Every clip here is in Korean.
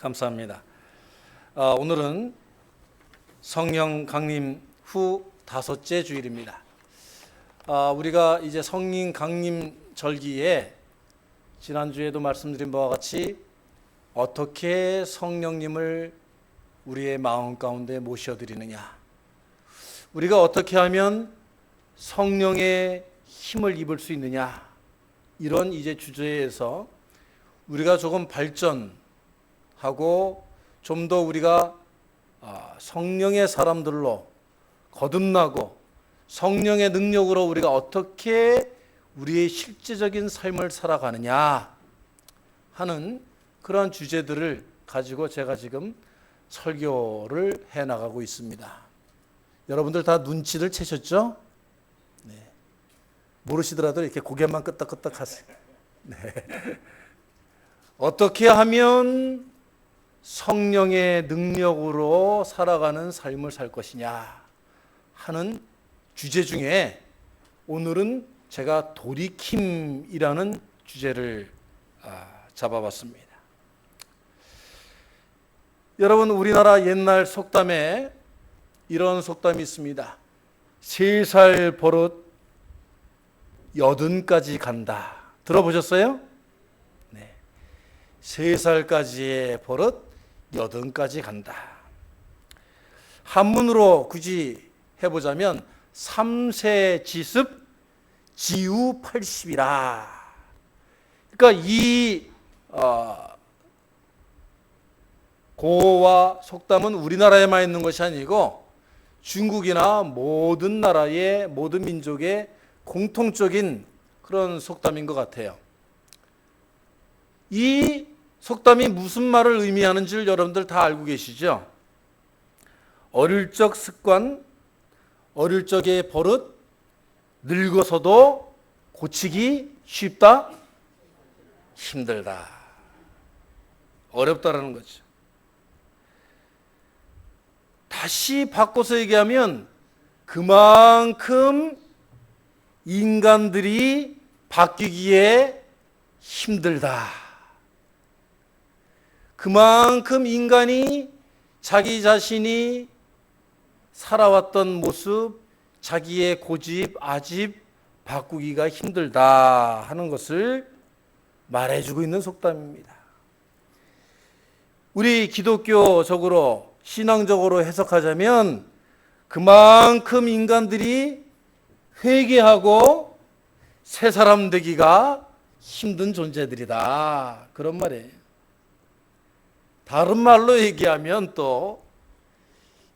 감사합니다. 오늘은 성령 강림 후 5째 주일입니다. 우리가 이제 성령 강림 절기에 지난주에도 말씀드린 바와 같이 어떻게 성령님을 우리의 마음 가운데 모셔드리느냐, 우리가 어떻게 하면 성령의 힘을 입을 수 있느냐, 이런 이제 주제에서 우리가 조금 발전하고 좀 더 우리가 성령의 사람들로 거듭나고 성령의 능력으로 우리가 어떻게 우리의 실제적인 삶을 살아가느냐 하는 그러한 주제들을 가지고 제가 지금 설교를 해나가고 있습니다. 여러분들 다 눈치를 채셨죠? 네. 모르시더라도 이렇게 고개만 끄덕끄덕 하세요. 네. 어떻게 하면 성령의 능력으로 살아가는 삶을 살 것이냐 하는 주제 중에 오늘은 제가 돌이킴이라는 주제를 잡아봤습니다. 여러분, 우리나라 옛날 속담에 이런 속담이 있습니다. 3살 버릇 80까지 간다. 들어보셨어요? 네. 3살까지의 버릇 80까지 간다. 한문으로 굳이 해보자면 3세 지습 지우 80이라. 그러니까 이 고와 속담은 우리나라에만 있는 것이 아니고 중국이나 모든 나라의 모든 민족의 공통적인 그런 속담인 것 같아요. 이 속담이 무슨 말을 의미하는지를 여러분들 다 알고 계시죠? 어릴 적 습관, 어릴 적의 버릇, 늙어서도 고치기 쉽다, 힘들다, 어렵다라는 거죠. 다시 바꿔서 얘기하면 그만큼 인간들이 바뀌기에 힘들다. 그만큼 인간이 자기 자신이 살아왔던 모습, 자기의 고집, 아집 바꾸기가 힘들다 하는 것을 말해주고 있는 속담입니다. 우리 기독교적으로 신앙적으로 해석하자면 그만큼 인간들이 회개하고 새 사람 되기가 힘든 존재들이다, 그런 말이에요. 다른 말로 얘기하면 또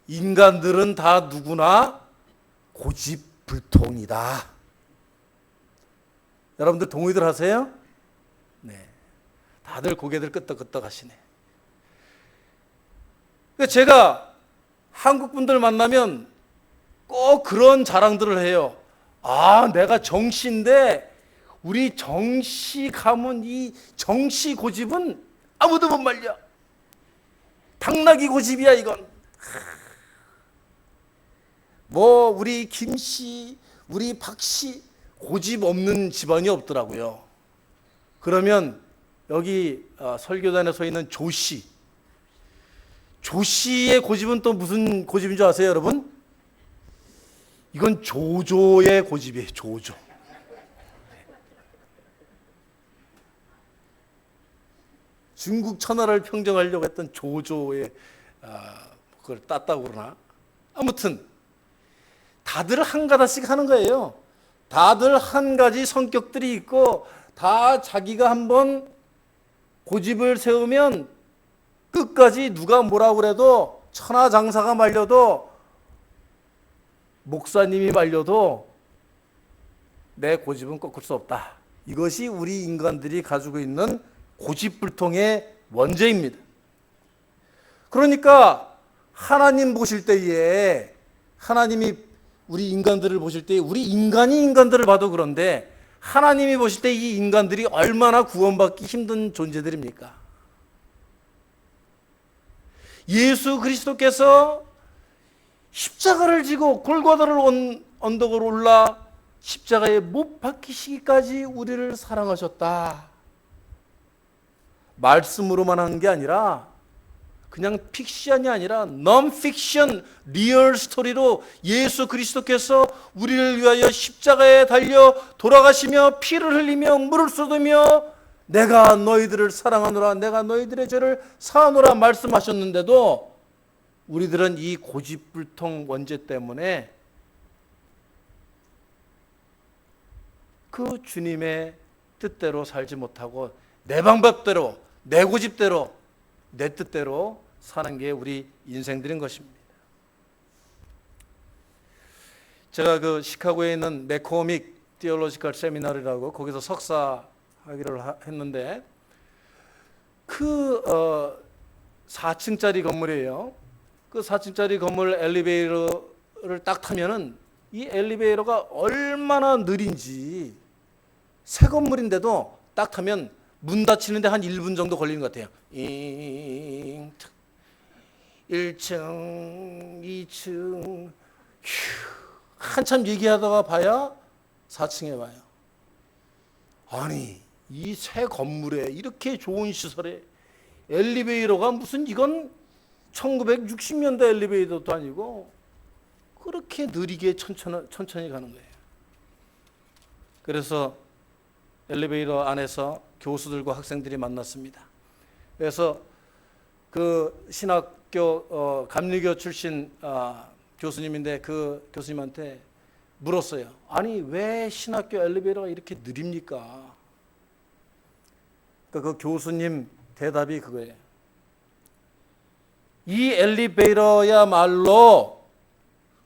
인간들은 다 누구나 고집불통이다. 여러분들 동의들 하세요? 네. 다들 고개들 끄덕끄덕 하시네. 제가 한국 분들 만나면 꼭 그런 자랑들을 해요. 내가 정시인데 우리 정시 가면 이 정시 고집은 아무도 못 말려. 당나귀 고집이야 이건. 우리 김씨, 우리 박씨 고집 없는 집안이 없더라고요. 그러면 여기 설교단에 서 있는 조씨, 조씨의 고집은 또 무슨 고집인 줄 아세요, 여러분? 이건 조조의 고집이에요, 조조. 중국 천하를 평정하려고 했던 조조의 그걸 땄다고 그러나? 아무튼 다들 한 가닥씩 하는 거예요. 다들 한 가지 성격들이 있고 다 자기가 한번 고집을 세우면 끝까지 누가 뭐라고 그래도 천하장사가 말려도 목사님이 말려도 내 고집은 꺾을 수 없다. 이것이 우리 인간들이 가지고 있는 고집불통의 원죄입니다. 그러니까 하나님 보실 때에, 하나님이 우리 인간들을 보실 때, 우리 인간이 인간들을 봐도 그런데 하나님이 보실 때 이 인간들이 얼마나 구원받기 힘든 존재들입니까? 예수 그리스도께서 십자가를 지고 골고다를 언덕을 올라 십자가에 못 박히시기까지 우리를 사랑하셨다. 말씀으로만 한 게 아니라 그냥 픽션이 아니라 non-fiction, 리얼 스토리로 예수 그리스도께서 우리를 위하여 십자가에 달려 돌아가시며 피를 흘리며 물을 쏟으며 내가 너희들을 사랑하노라, 내가 너희들의 죄를 사하노라 말씀하셨는데도 우리들은 이 고집불통 원죄 때문에 그 주님의 뜻대로 살지 못하고 내 방법대로, 내 고집대로, 내 뜻대로 사는 게 우리 인생들인 것입니다. 제가 그 시카고에 있는 맥코믹 디올로지컬 세미나리라고 거기서 석사학위를 했는데 그 4층짜리 건물이에요. 그 4층짜리 건물 엘리베이터를 딱 타면은 이 엘리베이터가 얼마나 느린지, 새 건물인데도 딱 타면 문 닫히는데 한 1분 정도 걸리는 것 같아요. 1층, 2층, 한참 얘기하다가 봐야 4층에 와요. 아니, 이 새 건물에 이렇게 좋은 시설에 엘리베이터가 무슨, 이건 1960년대 엘리베이터도 아니고 그렇게 느리게 천천히 가는 거예요. 그래서 엘리베이터 안에서 교수들과 학생들이 만났습니다. 그래서 그 신학교 감리교 출신 교수님인데 그 교수님한테 물었어요. 아니, 왜 신학교 엘리베이터가 이렇게 느립니까? 그러니까 그 교수님 대답이 그거예요. 이 엘리베이터야말로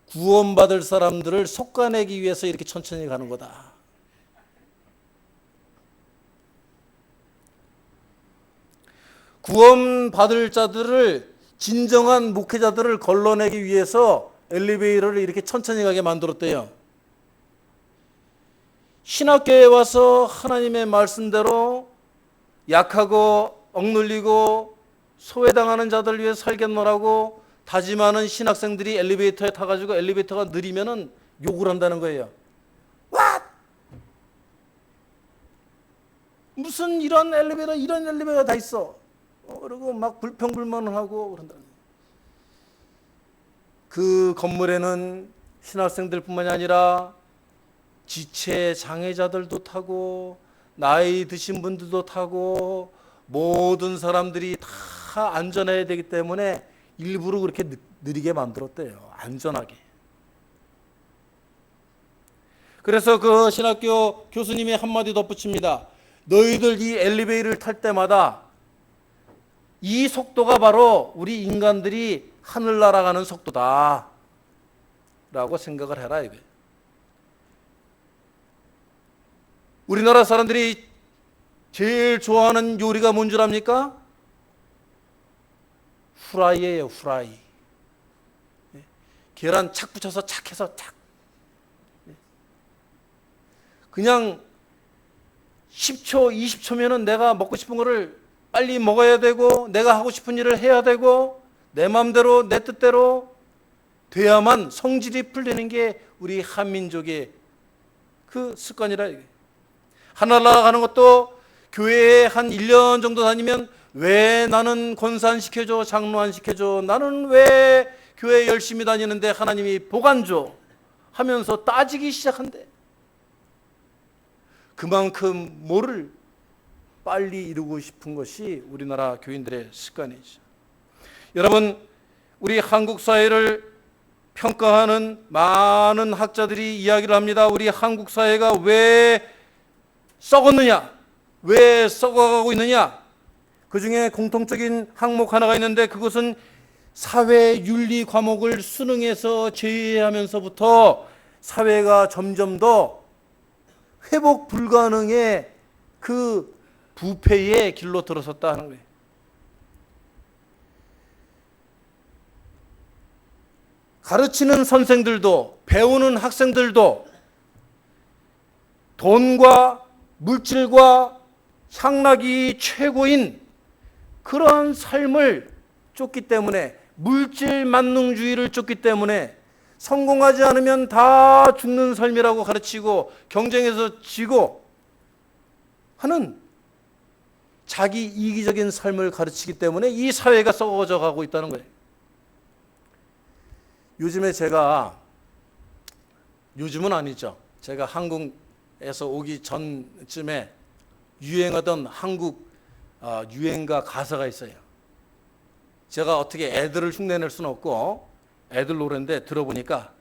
구원받을 사람들을 솎아내기 위해서 이렇게 천천히 가는 거다. 구원받을 자들을, 진정한 목회자들을 걸러내기 위해서 엘리베이터를 이렇게 천천히 가게 만들었대요. 신학교에 와서 하나님의 말씀대로 약하고 억눌리고 소외당하는 자들을 위해 살겠노라고 다짐하는 신학생들이 엘리베이터에 타가지고 엘리베이터가 느리면은 욕을 한다는 거예요. What? 무슨 이런 엘리베이터 다 있어. 그리고 막 불평불만을 하고 그런다는 거예요. 그 건물에는 신학생들뿐만이 아니라 지체 장애자들도 타고 나이 드신 분들도 타고 모든 사람들이 다 안전해야 되기 때문에 일부러 그렇게 느리게 만들었대요. 안전하게. 그래서 그 신학교 교수님이 한마디 덧붙입니다. 너희들 이 엘리베이터를 탈 때마다 이 속도가 바로 우리 인간들이 하늘 날아가는 속도다 라고 생각을 해라 이거예요. 우리나라 사람들이 제일 좋아하는 요리가 뭔 줄 압니까? 후라이예요. 후라이. 계란 착 붙여서 착 해서 착. 그냥 10초, 20초면은 내가 먹고 싶은 거를 빨리 먹어야 되고 내가 하고 싶은 일을 해야 되고 내 마음대로 내 뜻대로 돼야만 성질이 풀리는 게 우리 한민족의 그 습관이라 이게. 하늘 날아가는 것도 교회에 한 1년 정도 다니면 왜 나는 권사 안 시켜줘, 장로 안 시켜줘, 나는 왜 교회 열심히 다니는데 하나님이 복 안 줘 하면서 따지기 시작한대. 그만큼 뭐를 빨리 이루고 싶은 것이 우리나라 교인들의 습관이죠. 여러분, 우리 한국 사회를 평가하는 많은 학자들이 이야기를 합니다. 우리 한국 사회가 왜 썩었느냐, 왜 썩어가고 있느냐. 그 중에 공통적인 항목 하나가 있는데 그것은 사회윤리 과목을 수능에서 제외하면서부터 사회가 점점 더 회복 불가능의 그 부패의 길로 들어섰다 하는 거예요. 가르치는 선생들도 배우는 학생들도 돈과 물질과 향락이 최고인 그러한 삶을 쫓기 때문에, 물질 만능주의를 쫓기 때문에 성공하지 않으면 다 죽는 삶이라고 가르치고 경쟁에서 지고 하는 자기 이기적인 삶을 가르치기 때문에 이 사회가 썩어져 가고 있다는 거예요. 요즘은 아니죠. 제가 한국에서 오기 전쯤에 유행하던 한국 유행가 가사가 있어요. 제가 어떻게 애들을 흉내낼 수는 없고 애들 노래인데 들어보니까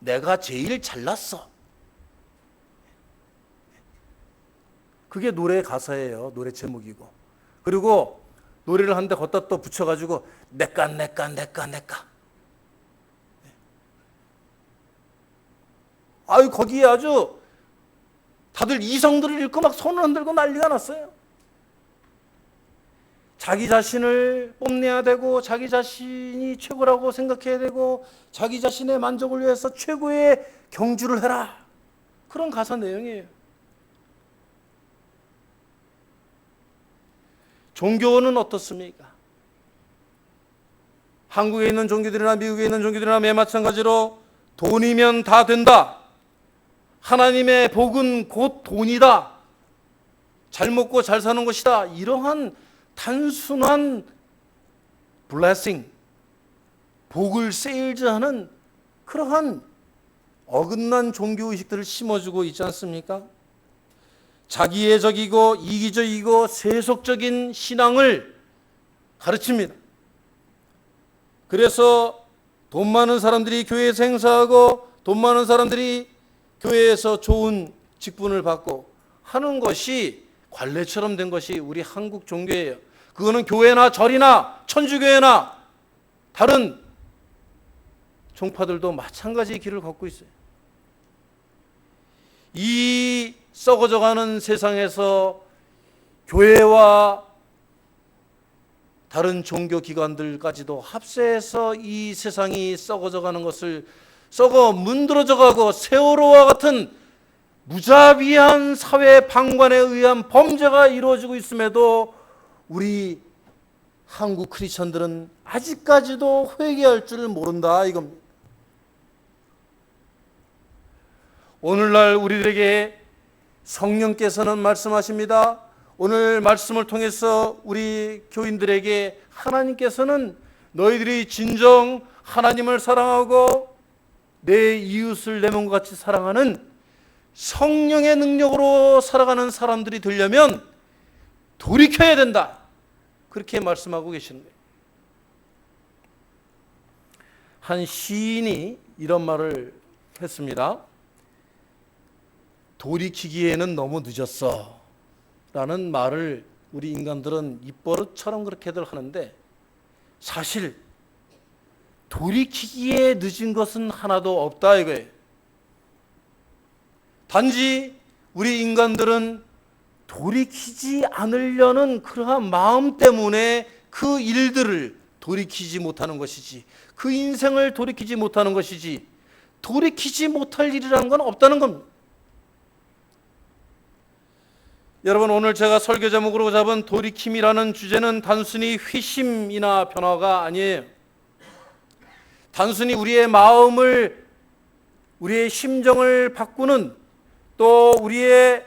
내가 제일 잘났어. 그게 노래 가사예요. 노래 제목이고. 그리고 노래를 하는데 걷다 또 붙여가지고 내까. 아유, 거기에 아주 다들 이성들을 읽고 막 손을 흔들고 난리가 났어요. 자기 자신을 뽐내야 되고 자기 자신이 최고라고 생각해야 되고 자기 자신의 만족을 위해서 최고의 경주를 해라. 그런 가사 내용이에요. 종교는 어떻습니까? 한국에 있는 종교들이나 미국에 있는 종교들이나 매 마찬가지로 돈이면 다 된다. 하나님의 복은 곧 돈이다. 잘 먹고 잘 사는 것이다. 이러한 단순한 블레싱, 복을 세일즈하는 그러한 어긋난 종교의식들을 심어주고 있지 않습니까? 자기애적이고 이기적이고 세속적인 신앙을 가르칩니다. 그래서 돈 많은 사람들이 교회에서 행사하고 돈 많은 사람들이 교회에서 좋은 직분을 받고 하는 것이 관례처럼 된 것이 우리 한국 종교예요. 그거는 교회나 절이나 천주교회나 다른 종파들도 마찬가지 길을 걷고 있어요. 이 썩어져가는 세상에서 교회와 다른 종교기관들까지도 합세해서 이 세상이 썩어져가는 것을 썩어 문드러져가고 세월호와 같은 무자비한 사회 방관에 의한 범죄가 이루어지고 있음에도 우리 한국 크리스천들은 아직까지도 회개할 줄 모른다 이겁니다. 오늘날 우리들에게 성령께서는 말씀하십니다. 오늘 말씀을 통해서 우리 교인들에게 하나님께서는 너희들이 진정 하나님을 사랑하고 내 이웃을 내 몸과 같이 사랑하는 성령의 능력으로 살아가는 사람들이 되려면 돌이켜야 된다. 그렇게 말씀하고 계시는 거예요. 한 시인이 이런 말을 했습니다. 돌이키기에는 너무 늦었어 라는 말을 우리 인간들은 입버릇처럼 그렇게들 하는데 사실 돌이키기에 늦은 것은 하나도 없다 이거예요. 단지 우리 인간들은 돌이키지 않으려는 그러한 마음 때문에 그 일들을 돌이키지 못하는 것이지, 그 인생을 돌이키지 못하는 것이지, 돌이키지 못할 일이라는 건 없다는 겁니다. 여러분, 오늘 제가 설교 제목으로 잡은 돌이킴이라는 주제는 단순히 회심이나 변화가 아니에요. 단순히 우리의 마음을, 우리의 심정을 바꾸는, 또 우리의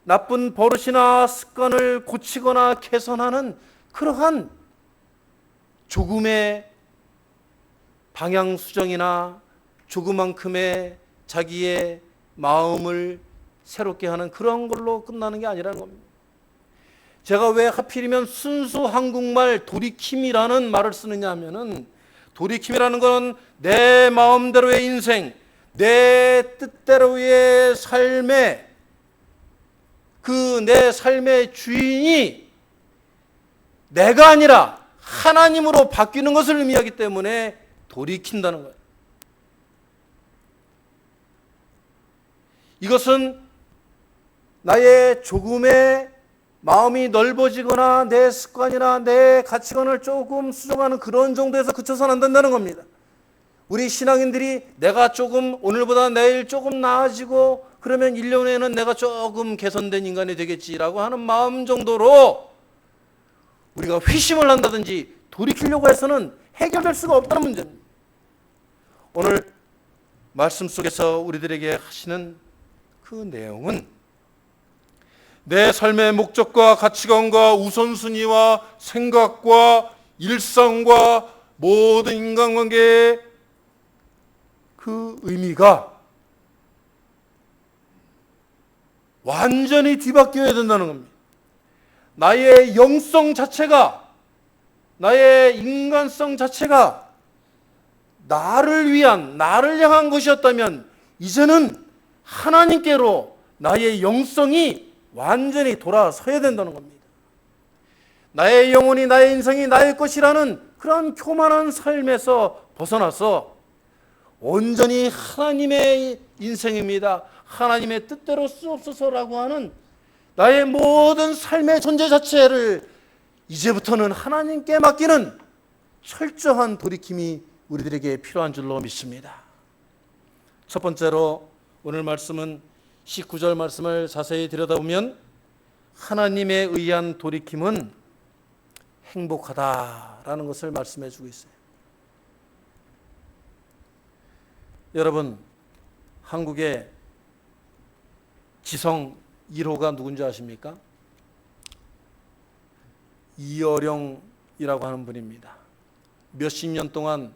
나쁜 버릇이나 습관을 고치거나 개선하는 그러한 조금의 방향 수정이나 조그만큼의 자기의 마음을 새롭게 하는 그런 걸로 끝나는 게 아니라는 겁니다. 제가 왜 하필이면 순수 한국말 돌이킴이라는 말을 쓰느냐 하면은, 돌이킴이라는 건 내 마음대로의 인생, 내 뜻대로의 삶의 내 삶의 주인이 내가 아니라 하나님으로 바뀌는 것을 의미하기 때문에 돌이킨다는 거예요. 이것은 나의 조금의 마음이 넓어지거나 내 습관이나 내 가치관을 조금 수정하는 그런 정도에서 그쳐서는 안 된다는 겁니다. 우리 신앙인들이 내가 조금 오늘보다 내일 조금 나아지고 그러면 1년 후에는 내가 조금 개선된 인간이 되겠지라고 하는 마음 정도로 우리가 회심을 한다든지 돌이키려고 해서는 해결될 수가 없다는 문제입니다. 오늘 말씀 속에서 우리들에게 하시는 그 내용은 내 삶의 목적과 가치관과 우선순위와 생각과 일상과 모든 인간관계의 그 의미가 완전히 뒤바뀌어야 된다는 겁니다. 나의 영성 자체가, 나의 인간성 자체가 나를 위한, 나를 향한 것이었다면 이제는 하나님께로 나의 영성이 완전히 돌아서야 된다는 겁니다. 나의 영혼이, 나의 인생이 나의 것이라는 그런 교만한 삶에서 벗어나서 온전히 하나님의 인생입니다, 하나님의 뜻대로 쓰옵소서라고 하는 나의 모든 삶의 존재 자체를 이제부터는 하나님께 맡기는 철저한 돌이킴이 우리들에게 필요한 줄로 믿습니다. 첫 번째로 오늘 말씀은 19절 말씀을 자세히 들여다보면 하나님에 의한 돌이킴은 행복하다라는 것을 말씀해 주고 있어요. 여러분, 한국의 지성 1호가 누군지 아십니까? 이어령이라고 하는 분입니다. 몇십 년 동안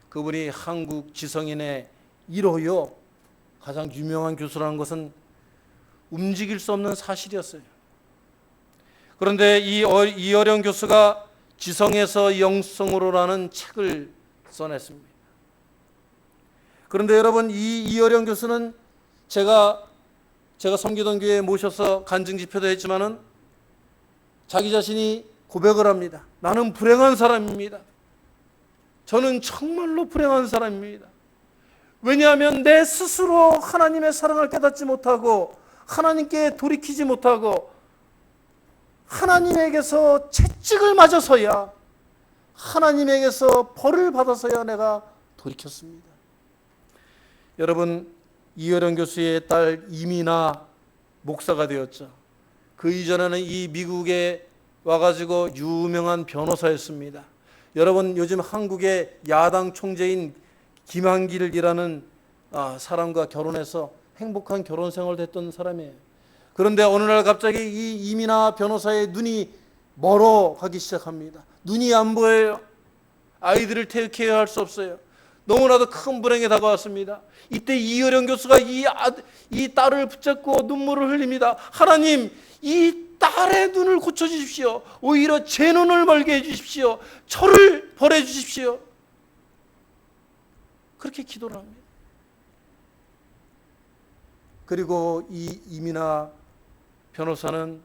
그분이 한국 지성인의 1호요, 가장 유명한 교수라는 것은 움직일 수 없는 사실이었어요. 그런데 이 이어령 교수가 지성에서 영성으로라는 책을 써냈습니다. 그런데 여러분, 이 이어령 교수는 제가 섬기던 교회에 모셔서 간증 집회도 했지만은 자기 자신이 고백을 합니다. 나는 불행한 사람입니다. 저는 정말로 불행한 사람입니다. 왜냐하면 내 스스로 하나님의 사랑을 깨닫지 못하고 하나님께 돌이키지 못하고 하나님에게서 채찍을 맞아서야, 하나님에게서 벌을 받아서야 내가 돌이켰습니다. 여러분, 이어령 교수의 딸 이미나 목사가 되었죠. 그 이전에는 이 미국에 와가지고 유명한 변호사였습니다. 여러분, 요즘 한국의 야당 총재인 김한길이라는 사람과 결혼해서 행복한 결혼 생활을 했던 사람이에요. 그런데 어느 날 갑자기 이 이미나 변호사의 눈이 멀어가기 시작합니다. 눈이 안 보여요. 아이들을 태극해야 할 수 없어요. 너무나도 큰 불행에 다가왔습니다. 이때 이어령 교수가 이 딸을 붙잡고 눈물을 흘립니다. 하나님, 이 딸의 눈을 고쳐주십시오. 오히려 제 눈을 멀게 해주십시오. 저를 벌해 주십시오. 그렇게 기도를 합니다. 그리고 이 이민아 변호사는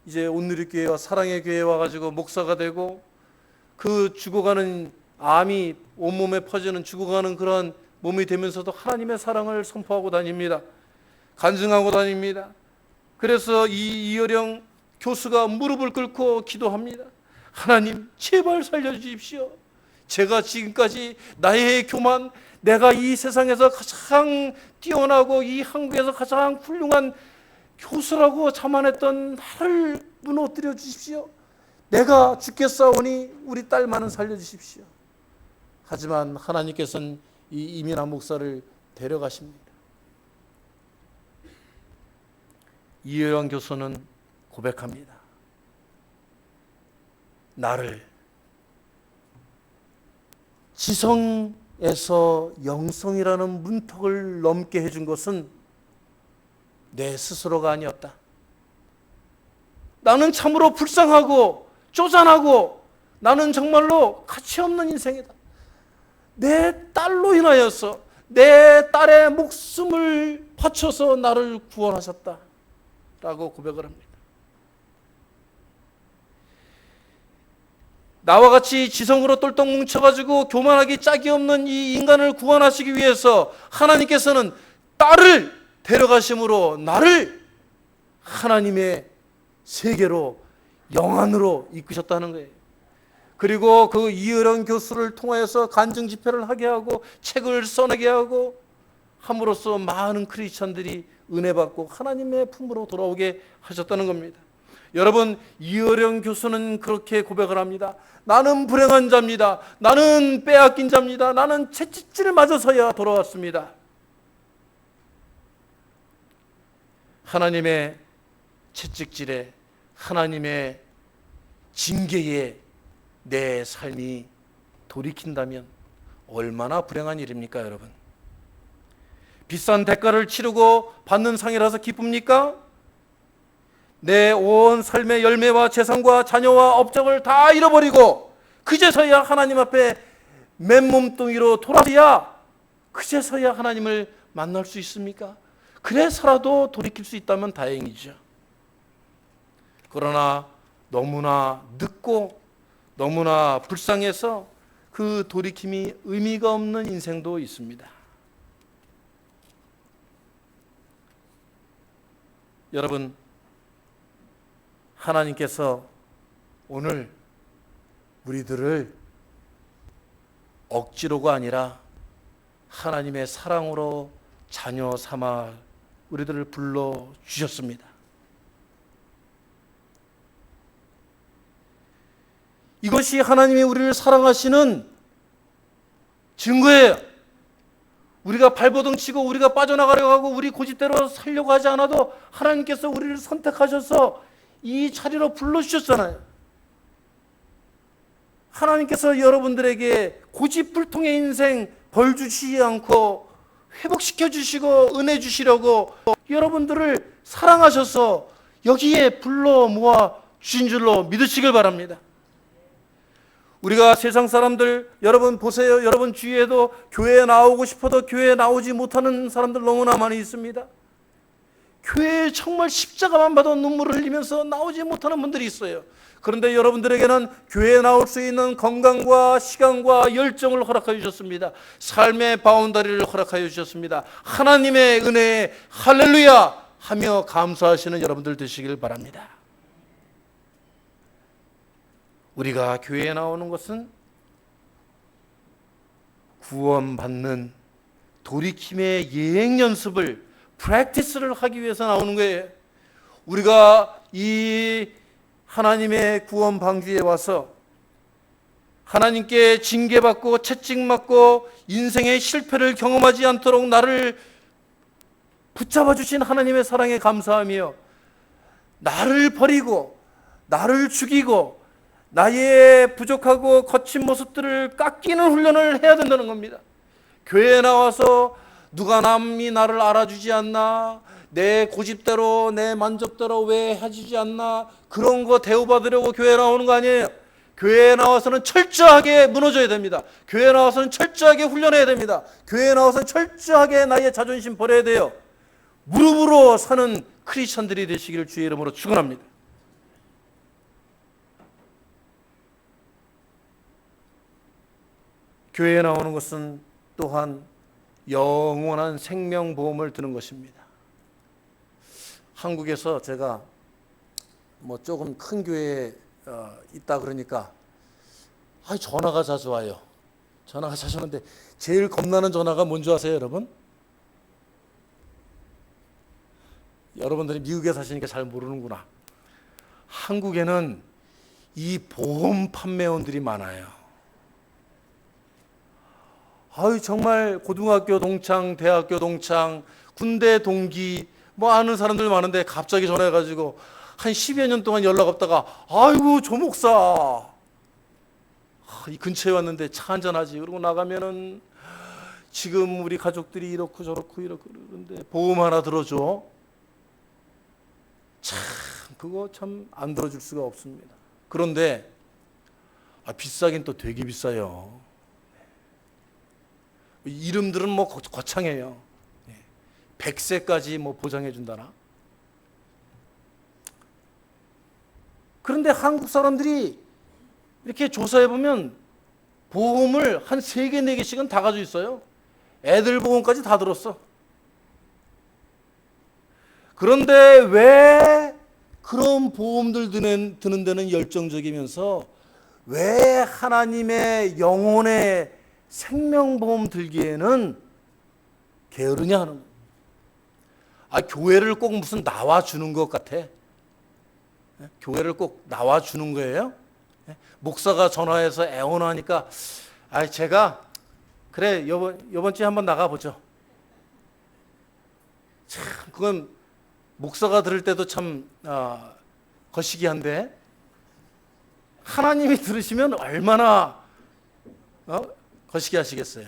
이제 온누리교회와 사랑의 교회에 와가지고 목사가 되고, 그 죽어가는 암이 온몸에 퍼지는 죽어가는 그런 몸이 되면서도 하나님의 사랑을 선포하고 다닙니다. 간증하고 다닙니다. 그래서 이 이어령 교수가 무릎을 꿇고 기도합니다. 하나님, 제발 살려주십시오. 제가 지금까지 나의 교만, 내가 이 세상에서 가장 뛰어나고 이 한국에서 가장 훌륭한 교수라고 자만했던 나를 무너뜨려 주십시오. 내가 죽겠사오니 우리 딸만은 살려주십시오. 하지만 하나님께서는 이 이민아 목사를 데려가십니다. 이어령 교수는 고백합니다. 나를 지성에서 영성이라는 문턱을 넘게 해준 것은 내 스스로가 아니었다. 나는 참으로 불쌍하고 쪼잔하고 나는 정말로 가치 없는 인생이다. 내 딸로 인하여서 내 딸의 목숨을 바쳐서 나를 구원하셨다 라고 고백을 합니다. 나와 같이 지성으로 똘똘 뭉쳐가지고 교만하기 짝이 없는 이 인간을 구원하시기 위해서 하나님께서는 딸을 데려가심으로 나를 하나님의 세계로, 영안으로 이끄셨다는 거예요. 그리고 그 이어령 교수를 통하여서 간증 집회를 하게 하고 책을 써내게 하고 함으로써 많은 크리스천들이 은혜 받고 하나님의 품으로 돌아오게 하셨다는 겁니다. 여러분, 이어령 교수는 그렇게 고백을 합니다. 나는 불행한 자입니다. 나는 빼앗긴 자입니다. 나는 채찍질을 맞아서야 돌아왔습니다. 하나님의 채찍질에 하나님의 징계에 내 삶이 돌이킨다면 얼마나 불행한 일입니까, 여러분? 비싼 대가를 치르고 받는 상이라서 기쁩니까? 내 온 삶의 열매와 재산과 자녀와 업적을 다 잃어버리고 그제서야 하나님 앞에 맨몸뚱이로 돌아서야 그제서야 하나님을 만날 수 있습니까? 그래서라도 돌이킬 수 있다면 다행이죠. 그러나 너무나 늦고 너무나 불쌍해서 그 돌이킴이 의미가 없는 인생도 있습니다. 여러분, 하나님께서 오늘 우리들을 억지로가 아니라 하나님의 사랑으로 자녀 삼아 우리들을 불러주셨습니다. 이것이 하나님이 우리를 사랑하시는 증거예요. 우리가 발버둥 치고 우리가 빠져나가려고 하고 우리 고집대로 살려고 하지 않아도 하나님께서 우리를 선택하셔서 이 자리로 불러주셨잖아요. 하나님께서 여러분들에게 고집불통의 인생 벌 주시지 않고 회복시켜 주시고 은혜 주시려고 여러분들을 사랑하셔서 여기에 불러 모아 주신 줄로 믿으시길 바랍니다. 우리가 세상 사람들 여러분 보세요. 여러분 주위에도 교회에 나오고 싶어도 교회에 나오지 못하는 사람들 너무나 많이 있습니다. 교회에 정말 십자가만 봐도 눈물을 흘리면서 나오지 못하는 분들이 있어요. 그런데 여러분들에게는 교회에 나올 수 있는 건강과 시간과 열정을 허락하여 주셨습니다. 삶의 바운더리를 허락하여 주셨습니다. 하나님의 은혜에 할렐루야 하며 감사하시는 여러분들 되시길 바랍니다. 우리가 교회에 나오는 것은 구원받는 돌이킴의 예행 연습을 프랙티스를 하기 위해서 나오는 거예요. 우리가 이 하나님의 구원 방주에 와서 하나님께 징계받고 채찍맞고 인생의 실패를 경험하지 않도록 나를 붙잡아 주신 하나님의 사랑에 감사하며 나를 버리고 나를 죽이고 나의 부족하고 거친 모습들을 깎이는 훈련을 해야 된다는 겁니다. 교회에 나와서 누가 남이 나를 알아주지 않나, 내 고집대로 내 만족대로 왜 해주지 않나, 그런 거 대우받으려고 교회에 나오는 거 아니에요. 교회에 나와서는 철저하게 무너져야 됩니다. 교회에 나와서는 철저하게 훈련해야 됩니다. 교회에 나와서는 철저하게 나의 자존심 버려야 돼요. 무릎으로 사는 크리스천들이 되시기를 주의 이름으로 축원합니다. 교회에 나오는 것은 또한 영원한 생명보험을 드는 것입니다. 한국에서 제가 뭐 조금 큰 교회에 있다 그러니까 전화가 자주 와요. 전화가 자주 오는데 제일 겁나는 전화가 뭔지 아세요, 여러분? 여러분들이 미국에 사시니까 잘 모르는구나. 한국에는 이 보험 판매원들이 많아요. 정말 고등학교 동창, 대학교 동창, 군대 동기 뭐 아는 사람들 많은데 갑자기 전화해가지고 한 10여 년 동안 연락 없다가 아이고 조 목사 이 근처에 왔는데 차 한잔하지. 그러고 나가면은 지금 우리 가족들이 이렇고 저렇고 이렇고 그러는데 보험 하나 들어줘. 참 그거 참 안 들어줄 수가 없습니다. 그런데 비싸긴 또 되게 비싸요. 이름들은 뭐 거창해요. 100세까지 뭐 보장해 준다나. 그런데 한국 사람들이 이렇게 조사해 보면 보험을 한 3개, 4개씩은 다 가지고 있어요. 애들 보험까지 다 들었어. 그런데 왜 그런 보험들 드는 데는 열정적이면서 왜 하나님의 영혼의 생명보험 들기에는 게으르냐 하는 거예요. 교회를 꼭 무슨 나와주는 것 같아. 교회를 꼭 나와주는 거예요. 목사가 전화해서 애원하니까 제가 그래 이번 주에 한번 나가보죠. 참 그건 목사가 들을 때도 참 거시기한데 하나님이 들으시면 얼마나 거시기 하시겠어요.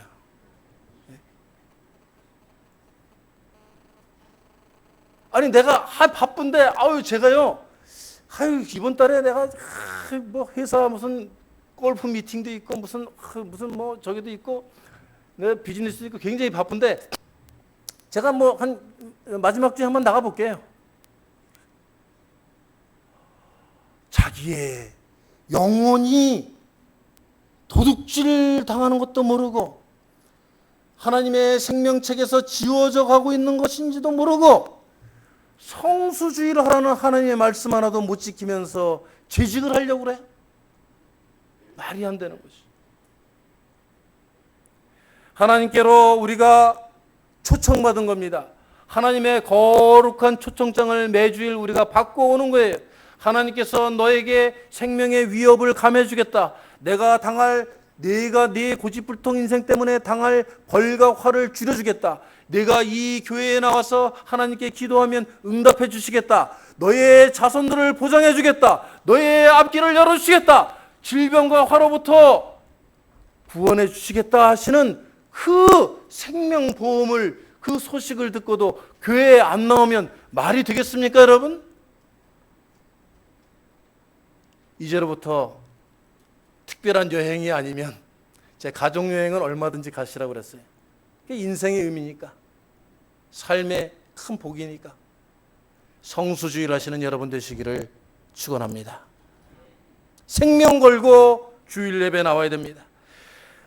아니 내가 바쁜데 제가요 이번 달에 내가 뭐 회사 무슨 골프 미팅도 있고 무슨 뭐 저기도 있고 내 비즈니스도 있고 굉장히 바쁜데 제가 뭐 한 마지막 주에 한번 나가 볼게요. 자기의 영혼이 도둑질 당하는 것도 모르고 하나님의 생명책에서 지워져 가고 있는 것인지도 모르고 성수주의를 하라는 하나님의 말씀 하나도 못 지키면서 재직을 하려고 그래? 말이 안 되는 것이. 하나님께로 우리가 초청받은 겁니다. 하나님의 거룩한 초청장을 매주일 우리가 받고 오는 거예요. 하나님께서 너에게 생명의 위협을 감해주겠다. 내가 네 고집불통 인생 때문에 당할 벌과 화를 줄여주겠다. 내가 이 교회에 나와서 하나님께 기도하면 응답해 주시겠다. 너의 자손들을 보장해 주겠다. 너의 앞길을 열어주시겠다. 질병과 화로부터 구원해 주시겠다 하시는 그 생명보험을 그 소식을 듣고도 교회에 안 나오면 말이 되겠습니까, 여러분? 이제로부터 특별한 여행이 아니면 제 가족여행은 얼마든지 가시라고 그랬어요. 그게 인생의 의미니까, 삶의 큰 복이니까 성수주의를 하시는 여러분 되시기를 축원합니다. 생명 걸고 주일 예배 나와야 됩니다.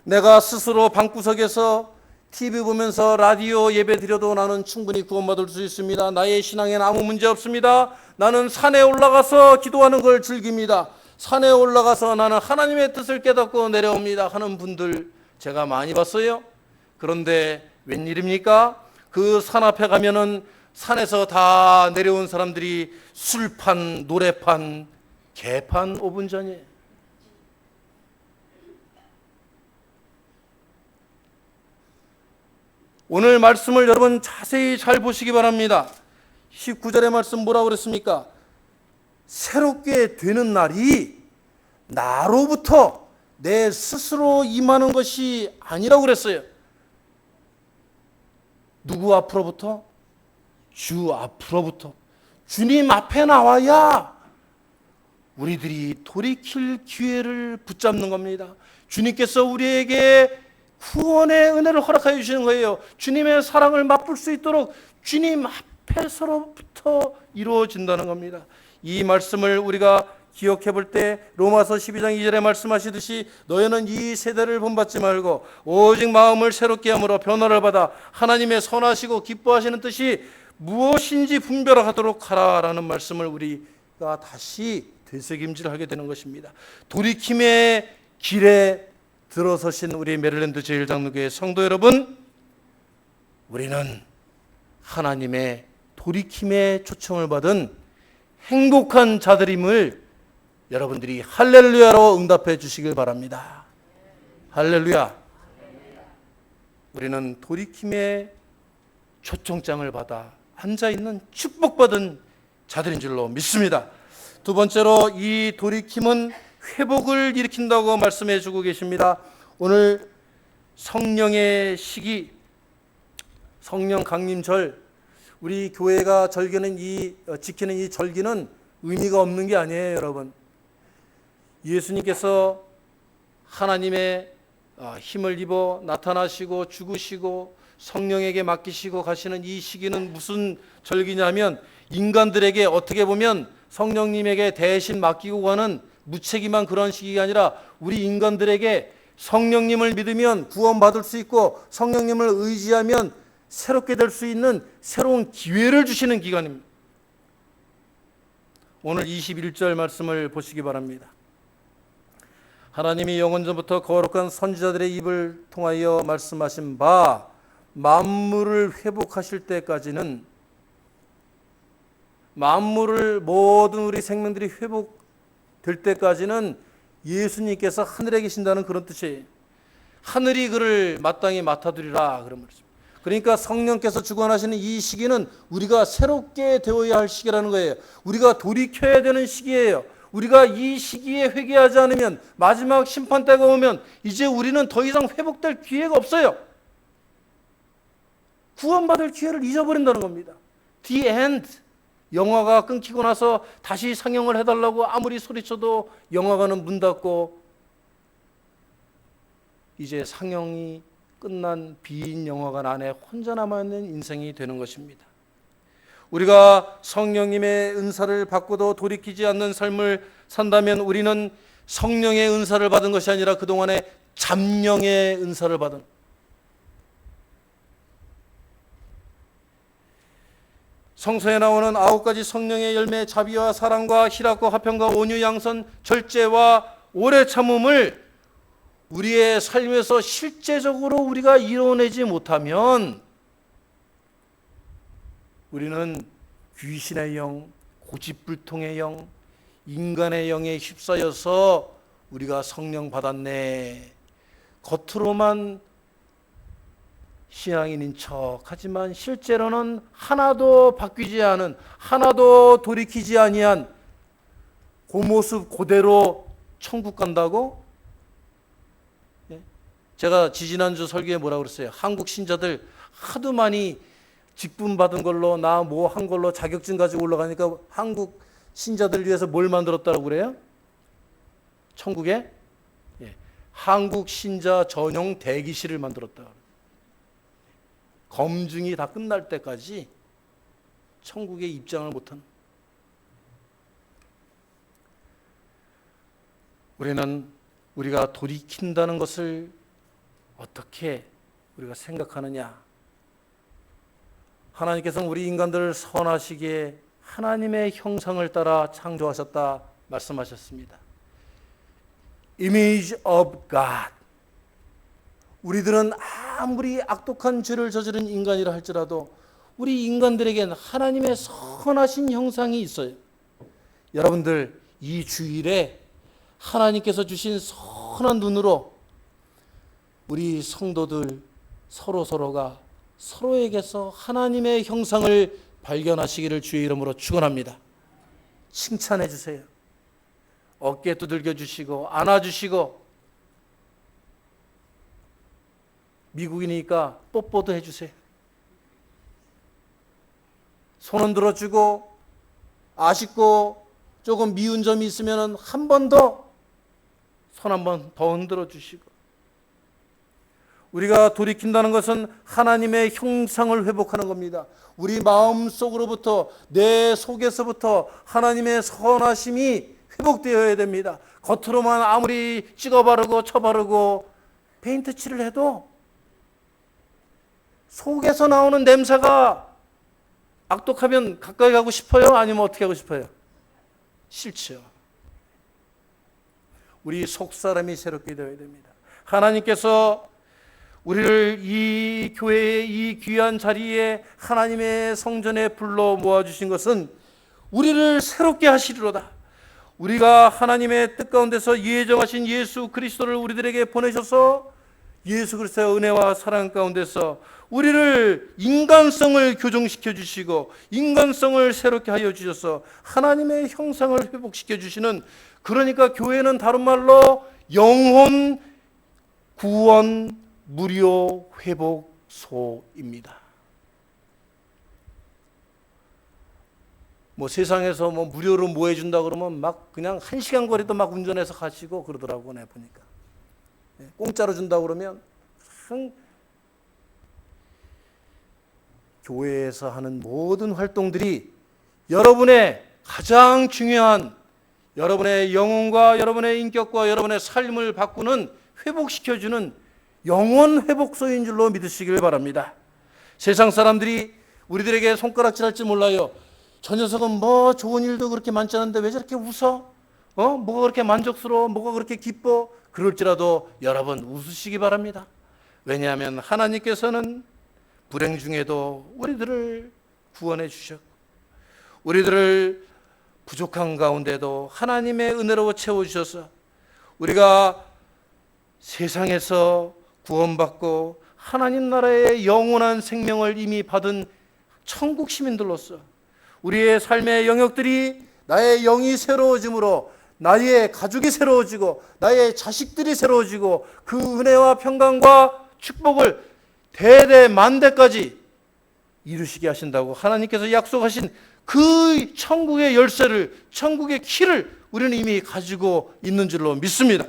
내가 스스로 방구석에서 TV 보면서 라디오 예배 드려도 나는 충분히 구원받을 수 있습니다. 나의 신앙에는 아무 문제 없습니다. 나는 산에 올라가서 기도하는 걸 즐깁니다. 산에 올라가서 나는 하나님의 뜻을 깨닫고 내려옵니다 하는 분들 제가 많이 봤어요. 그런데 웬일입니까? 그 산 앞에 가면은 산에서 다 내려온 사람들이 술판, 노래판, 개판 5분 전이에요. 오늘 말씀을 여러분 자세히 잘 보시기 바랍니다. 19절의 말씀 뭐라고 그랬습니까? 새롭게 되는 날이 나로부터 내 스스로 임하는 것이 아니라고 그랬어요. 누구 앞으로부터? 주 앞으로부터. 주님 앞에 나와야 우리들이 돌이킬 기회를 붙잡는 겁니다. 주님께서 우리에게 구원의 은혜를 허락하여 주시는 거예요. 주님의 사랑을 맛볼 수 있도록 주님 앞에서부터 이루어진다는 겁니다. 이 말씀을 우리가 기억해 볼 때 로마서 12장 2절에 말씀하시듯이 너희는 이 세대를 본받지 말고 오직 마음을 새롭게 함으로 변화를 받아 하나님의 선하시고 기뻐하시는 뜻이 무엇인지 분별하도록 하라라는 말씀을 우리가 다시 되새김질하게 되는 것입니다. 돌이킴의 길에 들어서신 우리 메릴랜드 제1장로교회 성도 여러분, 우리는 하나님의 돌이킴의 초청을 받은 행복한 자들임을 여러분들이 할렐루야로 응답해 주시길 바랍니다. 할렐루야. 우리는 돌이킴의 초청장을 받아 앉아있는 축복받은 자들인 줄로 믿습니다. 두 번째로 이 돌이킴은 회복을 일으킨다고 말씀해 주고 계십니다. 오늘 성령의 시기, 성령 강림절, 우리 교회가 지키는 이 절기는 의미가 없는 게 아니에요, 여러분. 예수님께서 하나님의 힘을 입어 나타나시고 죽으시고 성령에게 맡기시고 가시는 이 시기는 무슨 절기냐면 인간들에게 어떻게 보면 성령님에게 대신 맡기고 가는 무책임한 그런 시기가 아니라 우리 인간들에게 성령님을 믿으면 구원받을 수 있고 성령님을 의지하면 새롭게 될 수 있는 새로운 기회를 주시는 기간입니다. 오늘 21절 말씀을 보시기 바랍니다. 하나님이 영원전부터 거룩한 선지자들의 입을 통하여 말씀하신 바 만물을 회복하실 때까지는, 만물을 모든 우리 생명들이 회복될 때까지는 예수님께서 하늘에 계신다는 그런 뜻이에요. 하늘이 그를 마땅히 맡아두리라 그런 말씀. 그러니까 성령께서 주관하시는 이 시기는 우리가 새롭게 되어야 할 시기라는 거예요. 우리가 돌이켜야 되는 시기예요. 우리가 이 시기에 회개하지 않으면 마지막 심판 때가 오면 이제 우리는 더 이상 회복될 기회가 없어요. 구원받을 기회를 잊어버린다는 겁니다. The end. 영화가 끊기고 나서 다시 상영을 해달라고 아무리 소리쳐도 영화관은 문 닫고 이제 상영이 끝난 빈 영화관 안에 혼자 남아있는 인생이 되는 것입니다. 우리가 성령님의 은사를 받고도 돌이키지 않는 삶을 산다면 우리는 성령의 은사를 받은 것이 아니라 그동안에 잠령의 은사를 받은, 성서에 나오는 9가지 성령의 열매, 자비와 사랑과 희락과 화평과 온유 양선 절제와 오래 참음을 우리의 삶에서 실제적으로 우리가 이뤄내지 못하면 우리는 귀신의 영, 고집불통의 영, 인간의 영에 휩싸여서 우리가 성령 받았네, 겉으로만 신앙인인 척 하지만 실제로는 하나도 바뀌지 않은, 하나도 돌이키지 아니한 그 모습 그대로 천국 간다고? 제가 지지난주 설교에 뭐라고 그랬어요? 한국 신자들 하도 많이 직분 받은 걸로, 나 뭐 한 걸로 자격증 가지고 올라가니까 한국 신자들 위해서 뭘 만들었다고 그래요? 천국에? 한국 신자 전용 대기실을 만들었다. 검증이 다 끝날 때까지 천국에 입장을 못하는. 우리는 우리가 돌이킨다는 것을 어떻게 우리가 생각하느냐? 하나님께서는 우리 인간들을 선하시기에 하나님의 형상을 따라 창조하셨다 말씀하셨습니다. Image of God. 우리들은 아무리 악독한 죄를 저지른 인간이라 할지라도 우리 인간들에겐 하나님의 선하신 형상이 있어요. 여러분들 이 주일에 하나님께서 주신 선한 눈으로 우리 성도들 서로가 서로에게서 하나님의 형상을 발견하시기를 주의 이름으로 축원합니다. 칭찬해 주세요. 어깨 두들겨 주시고 안아주시고, 미국이니까 뽀뽀도 해주세요. 손 흔들어주고, 아쉽고 조금 미운 점이 있으면 한 번 더 손 한 번 더 흔들어 주시고. 우리가 돌이킨다는 것은 하나님의 형상을 회복하는 겁니다. 우리 마음속으로부터, 내 속에서부터 하나님의 선하심이 회복되어야 됩니다. 겉으로만 아무리 찍어 바르고 쳐 바르고 페인트 칠을 해도 속에서 나오는 냄새가 악독하면 가까이 가고 싶어요? 아니면 어떻게 하고 싶어요? 싫죠. 우리 속사람이 새롭게 되어야 됩니다. 하나님께서 우리를 이 교회의 이 귀한 자리에 하나님의 성전에 불러 모아주신 것은 우리를 새롭게 하시리로다. 우리가 하나님의 뜻 가운데서 예정하신 예수 그리스도를 우리들에게 보내셔서 예수 그리스도의 은혜와 사랑 가운데서 우리를 인간성을 교정시켜 주시고 인간성을 새롭게 하여 주셔서 하나님의 형상을 회복시켜 주시는, 그러니까 교회는 다른 말로 영혼 구원 무료 회복소입니다. 뭐 세상에서 뭐 무료로 뭐 해준다 그러면 막 그냥 1시간 거리도 막 운전해서 가시고 그러더라고. 내 보니까 공짜로 준다 그러면 교회에서 하는 모든 활동들이 여러분의 가장 중요한, 여러분의 영혼과 여러분의 인격과 여러분의 삶을 바꾸는, 회복시켜주는 영혼 회복소인 줄로 믿으시길 바랍니다. 세상 사람들이 우리들에게 손가락질할지 몰라요. 저 녀석은 뭐 좋은 일도 그렇게 많지 않은데 왜 저렇게 웃어? 뭐가 그렇게 만족스러워? 뭐가 그렇게 기뻐? 그럴지라도 여러분 웃으시기 바랍니다. 왜냐하면 하나님께서는 불행 중에도 우리들을 구원해 주셨고, 우리들을 부족한 가운데도 하나님의 은혜로 채워주셔서 우리가 세상에서 구원받고 하나님 나라의 영원한 생명을 이미 받은 천국 시민들로서 우리의 삶의 영역들이 나의 영이 새로워짐으로 나의 가족이 새로워지고 나의 자식들이 새로워지고 그 은혜와 평강과 축복을 대대 만대까지 이루시게 하신다고 하나님께서 약속하신 그 천국의 열쇠를, 천국의 키를 우리는 이미 가지고 있는 줄로 믿습니다.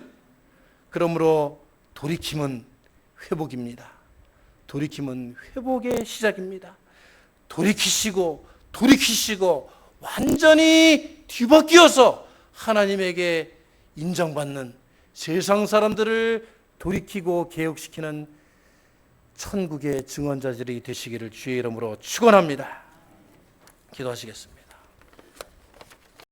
그러므로 돌이킴은 회복입니다. 돌이킴은 회복의 시작입니다. 돌이키시고 완전히 뒤바뀌어서 하나님에게 인정받는, 세상 사람들을 돌이키고 개혁시키는 천국의 증언자들이 되시기를 주의 이름으로 축원합니다. 기도하시겠습니다.